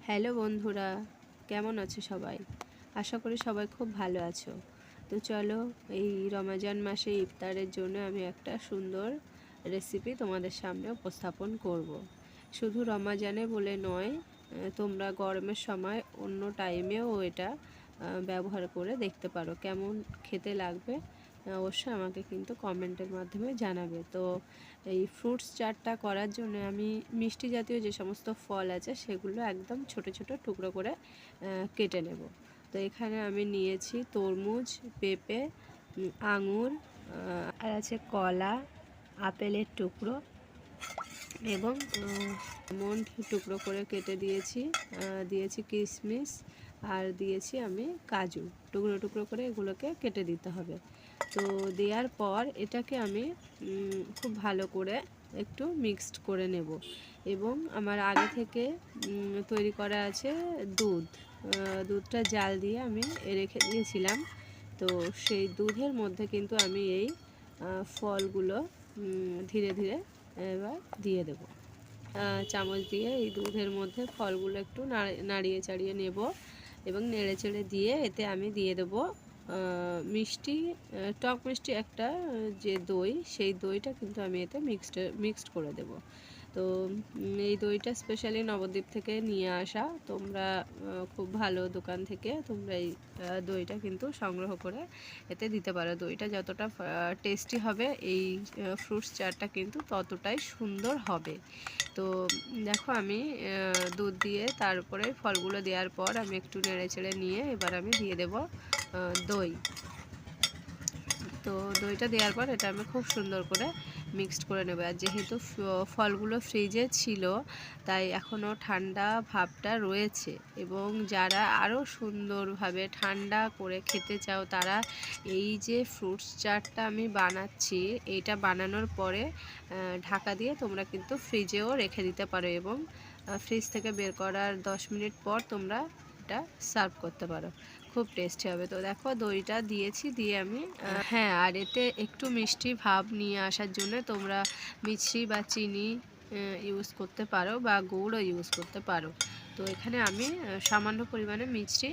Hello বন্ধুরা, কেমন আছো সবাই? আশা করি সবাই খুব ভালো আছো। তো চলো, এই রমজান মাসে ইফতারের জন্য আমি একটা সুন্দর রেসিপি তোমাদের সামনে উপস্থাপন করব। শুধু রমজানে বলে নয়, তোমরা গরমের সময় অন্য টাইমেও এটা ব্যবহার করে দেখতে পারো। কেমন খেতে লাগবে অবশ্যই আমাকে কিন্তু কমেন্টের মাধ্যমে জানাবে। তো এই ফ্রুটস চাটটা করার জন্য আমি মিষ্টি জাতীয় যে সমস্ত ফল আছে সেগুলো একদম ছোট ছোট টুকরো করে কেটে নেব। তো এখানে আমি নিয়েছি তরমুজ, পেঁপে, আঙুর, আর আছে কলা, আপেলের টুকরো এবং মন্ড টুকরো করে কেটে দিয়েছি, দিয়েছি কিশমিশ আর দিয়েছি আমি কাজু। টুকরো টুকরো করে এগুলোকে কেটে দিতে হবে। তো দেওয়ার পর এটাকে আমি খুব ভালো করে একটু মিক্সড করে নেব। এবং আমার আগে থেকে তৈরি করা আছে দুধটা জাল দিয়ে আমি রেখে দিয়েছিলাম। তো সেই দুধের মধ্যে কিন্তু আমি এই ফলগুলো ধীরে ধীরে এবার দিয়ে দেব। চামচ দিয়ে এই দুধের মধ্যে ফলগুলো একটু নাড়িয়ে চাড়িয়ে নেব এবং নেড়ে চেড়ে দিয়ে এতে আমি দিয়ে দেবো মিষ্টি, টক মিষ্টি একটা যে দই, সেই দইটা কিন্তু আমি এতে মিক্সড করে দেব। তো এই দইটা স্পেশালি নবদ্বীপ থেকে নিয়ে আসা। তোমরা খুব ভালো দোকান থেকে তোমরা এই দইটা কিন্তু সংগ্রহ করে এতে দিতে পারো। দইটা যতটা টেস্টি হবে এই ফ্রুটস চাটটা কিন্তু ততটাই সুন্দর হবে। তো দেখো, আমি দুধ দিয়ে তারপরে ফলগুলো দেওয়ার পর আমি একটু নেড়ে চেড়ে নিয়ে এবার আমি দিয়ে দেব দই। তো দইটা দেওয়ার পর এটা আমি খুব সুন্দর করে মিক্সড করে নেব। আর যেহেতু ফলগুলো ফ্রিজে ছিল তাই এখনও ঠান্ডা ভাবটা রয়েছে, এবং যারা আরও সুন্দরভাবে ঠান্ডা করে খেতে চাও তারা এই যে ফ্রুটস চাটটা আমি বানাচ্ছি, এইটা বানানোর পরে ঢাকা দিয়ে তোমরা কিন্তু ফ্রিজেও রেখে দিতে পারো এবং ফ্রিজ থেকে বের করার 10 মিনিট পর তোমরা এটা সার্ভ করতে পারো। খুব টেস্টি হবে। তো দেখো, দইটা দিয়েছি, দিয়ে আমি হ্যাঁ, আর এতে একটু মিষ্টি ভাব নিয়ে আসার জন্য তোমরা মিষ্টি বা চিনি ইউজ করতে পারো বা গুড়ও ইউজ করতে পারো। তো এখানে আমি সামান্য পরিমাণে মিষ্টি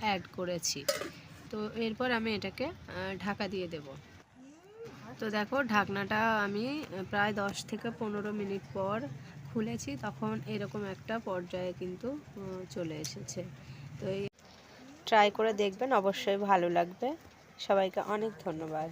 অ্যাড করেছি। তো এরপর আমি এটাকে ঢাকা দিয়ে দেব। তো দেখো, ঢাকনাটা আমি প্রায় 10 থেকে 15 মিনিট পর খুলেছি, তখন এরকম একটা পর্যায়ে কিন্তু চলে এসেছে। তো এই ট্রাই করে দেখবেন, অবশ্যই ভালো লাগবে। সবাইকে অনেক ধন্যবাদ।